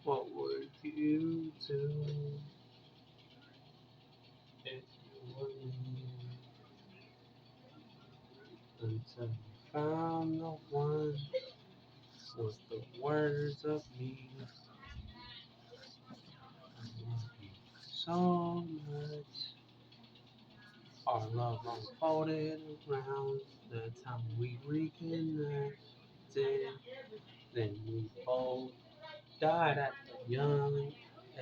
What would you do if you were me? Until you found the one with the words of me. I love you so much. Our love unfolded around the time we reconnected. Then we both died at a young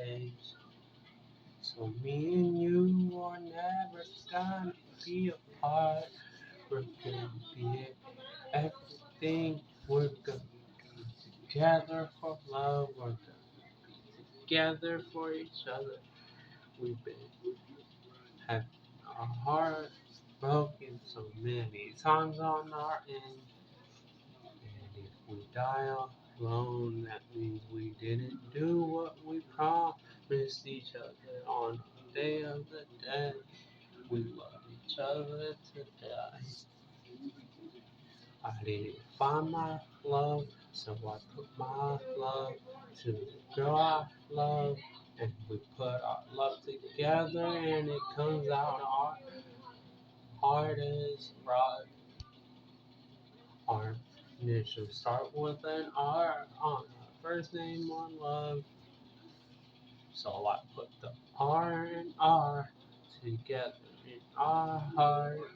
age. So me and you are never gonna be apart. We're gonna be everything. We're gonna be together for love. We're gonna be together for each other. We've been having our heart broken so many times on our end. And if we die alone, that means we didn't do what we promised each other on the day of the dead. We love each other to die. I didn't find my love, so I put my love to the girl I love. And we put our love together, and it comes out our heart is rock. Our initials start with an R on our first name on love. So I put the R and R together in our heart.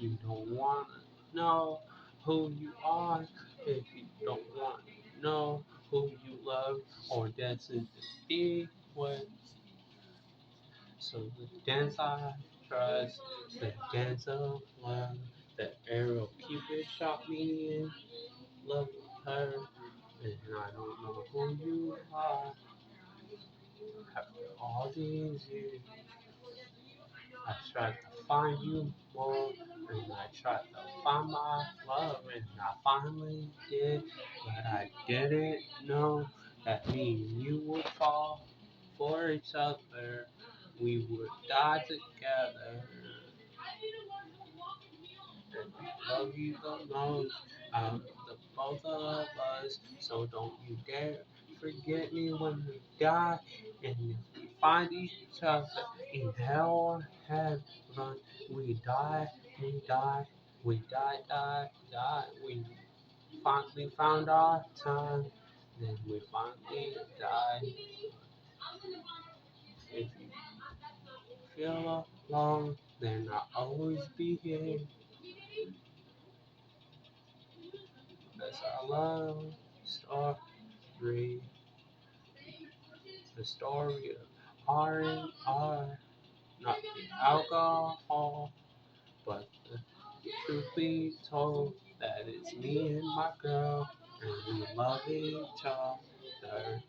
You don't wanna know who you are if you don't want to know who you love or destined to be with. So the dance I trust, the dance of love, the arrow Cupid shot me in love with her, and I don't know who you are. After all these years, I tried to find you more, and I tried to find my love, and I finally did, but I didn't know that me and you would fall for each other. We would die together, and I love you the most out of the both of us. So don't you dare forget me when we die, and if we find each other in hell or heaven, we die, we die, we die, die, die. We finally found our time, then we finally died. If you feel alone, then I'll always be here. That's our love story, the story of R and R, not the alcohol, but the truth be told, that it's me and my girl, and we love each other.